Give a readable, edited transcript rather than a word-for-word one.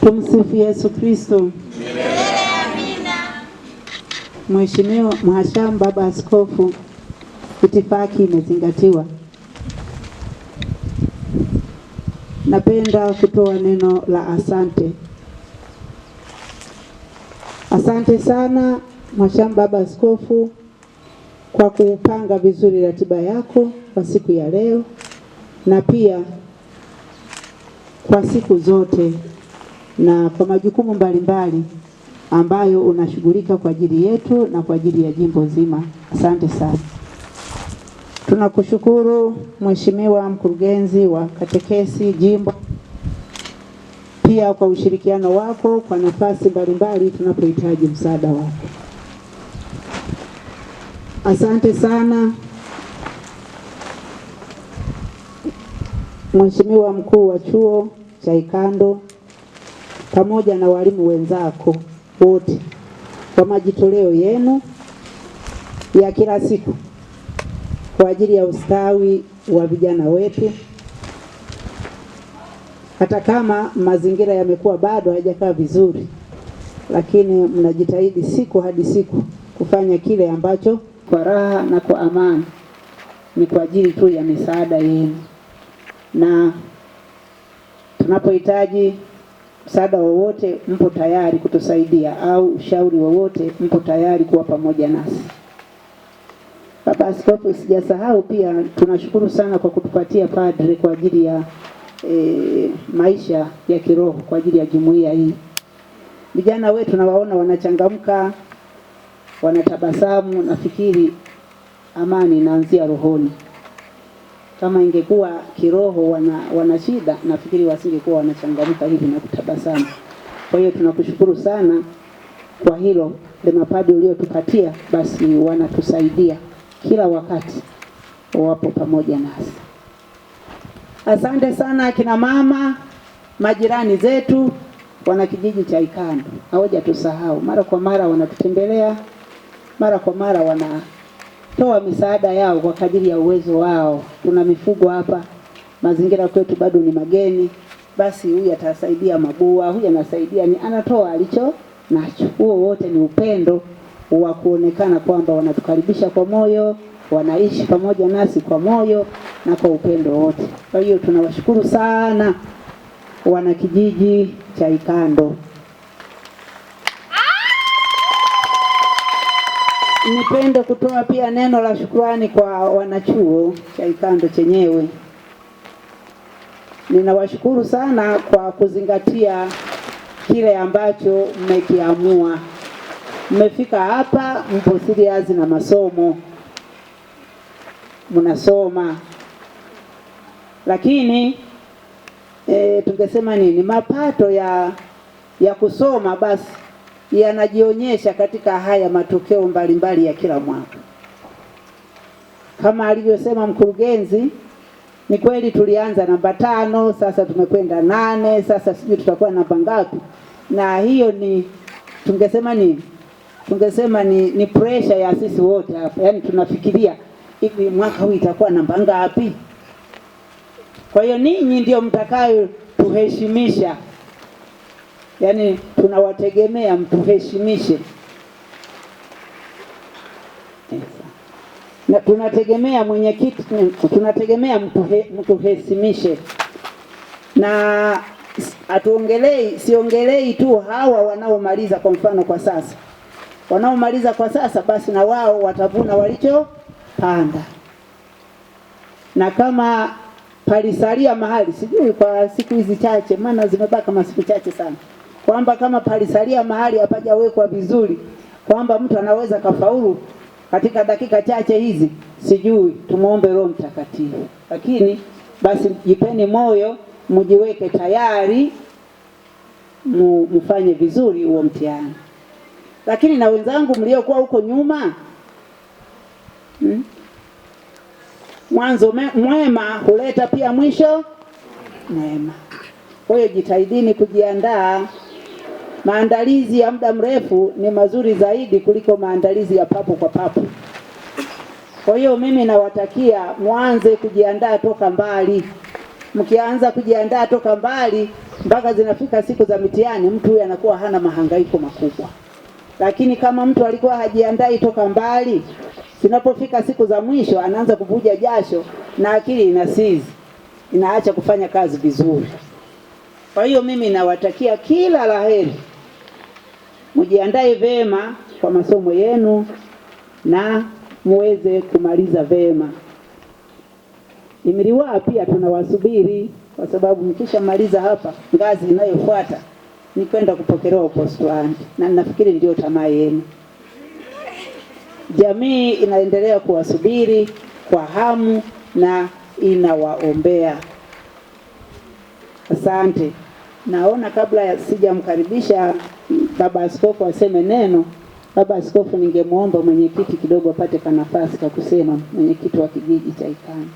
Tumsifu Yesu Kristo. Mheshimiwa Mhashamu Baba Askofu, itifaki imezingatiwa. Napenda kutoa neno la asante. Asante sana Mhashamu Baba Askofu kwa kupanga vizuri ratiba yako kwa siku ya leo na pia kwa siku zote na kwa majukumu mbalimbali ambayo unashughulika kwa ajili yetu na kwa ajili ya jimbo zima. Asante sana. Tunakushukuru Mheshimiwa Mkurugenzi wa Katekesi Jimbo pia kwa ushirikiano wako kwa nafasi mbalimbali tunapohitaji msaada wako. Asante sana Mheshimiwa Mkuu wa Chuo cha Ikando pamoja na walimu wenzako wote kwa majitoleo yenu ya kila siku kwa ajili ya ustawi wa vijana wetu. Hata kama mazingira yamekuwa bado hayajakaa vizuri, lakini mnajitahidi siku hadi siku kufanya kile ambacho kwa raha na kwa amani ni kwa ajili tu ya misaada yenu. Na tunapohitaji msaada wowote mpo tayari kutusaidia, au ushauri wowote mpo tayari kuwa pamoja nasi. Baba Askofu, sijasahau pia tunashukuru sana kwa kutupatia padre kwa ajili ya maisha ya kiroho kwa ajili ya jumuiya hii. Vijana wetu nawaona wanachangamka, wanatabasamu, nafikiri amani inaanzia rohoni. Kama ingekuwa kiroho wana shida, nafikiri wasingekuwa wanachangamka hivi na kutabasamu. Kwa hiyo tunakushukuru sana kwa hilo. Mapadri uliotupatia basi wanatusaidia kila wakati, wapo pamoja nasi. Asante sana akina mama, majirani zetu, wana kijiji cha Ikando. Hawajatusahau. Mara kwa mara wanatutembelea, mara kwa mara wanatoa misaada yao kwa kadiri ya uwezo wao. Tuna mifugo hapa, mazingira kwetu bado ni mageni. Basi huyu atasaidia mabua, huyu anasaidia, ni anatoa alicho nacho. Huo wote ni upendo wa kuonekana kwamba wanatukaribisha kwa moyo, wanaishi pamoja nasi kwa moyo na kwa upendo wote. Kwa hiyo tunawashukuru sana wana kijiji cha Ikando. Nipende kutoa pia neno la shukrani kwa wanachuo cha Ikando chenyewe. Ninawashukuru sana kwa kuzingatia kile ambacho mmekiamua. Mmefika hapa, mpo serious na masomo, mnasoma. Lakini tungesema nini, mapato ya kusoma basi yanajionyesha katika haya matokeo mbalimbali ya kila mwaka. Kama alivyosema mkurugenzi, ni kweli tulianza namba 5, sasa tumekwenda 8, sasa sijui tutakuwa namba ngapi. Na hiyo ni tungesema nini? Tungesema ni pressure ya sisi wote hapa. Yaani tunafikiria hivi mwaka huu itakuwa namba ngapi? Kwa hiyo ninyi ndio mtakayo tuheshimisha. Yaani tunawategemea mtuheshimishe. Na tunategemea mwenyekiti, tunategemea mtuheshimishe. Na siongelei tu hawa wanaomaliza kwa mfano kwa sasa. Wanaomaliza kwa sasa basi na wao watavuna walichopanda. Na kama palisalia mahali, sijui kwa siku hizi chache, maana zimebaki kama siku chache sana, kwamba kama palisalia mahali hapajawekwa vizuri, kwamba mtu anaweza kafaulu katika dakika chache hizi, sijui, tumuombe Roho Mtakatifu. Lakini basi jipeni moyo, mjiweke tayari, mfanye vizuri huo mtihani. Lakini na wenzangu mliokuwa huko nyuma, mwanzo mwema huleta pia mwisho mwema. Kwa hiyo jitahidini kujiandaa. Maandalizi ya muda mrefu ni mazuri zaidi kuliko maandalizi ya papo kwa papo. Kwa hiyo mimi nawatakia mwanze kujiandaa toka mbali. Mkianza kujiandaa toka mbali, mpaka zinafika siku za mitihani, mtu huyu anakuwa hana mahangaiko makubwa. Lakini kama mtu alikuwa hajiandai toka mbali, zinapofika siku za mwisho anaanza kuvuja jasho na akili inasizi, inaacha kufanya kazi vizuri. Kwa hiyo mimi nawatakia kila laheri, mjiandae vema kwa masomo yenu na muweze kumaliza vema. Imiliwa pia tunawasubiri, kwa sababu mkisha maliza hapa, ngazi inayofuata ni kwenda kupokelewa upostulandi, na nafikiri ndio tamaa yenu. Jamii inaendelea kuwasubiri kwa hamu na inawaombea. Asante. Naona kabla ya sijamkaribisha baba askofu aseme neno, baba askofu ningemuomba mwenyekiti kidogo apate kanafasi kwa kusema, mwenyekiti wa kijiji cha Ikanda.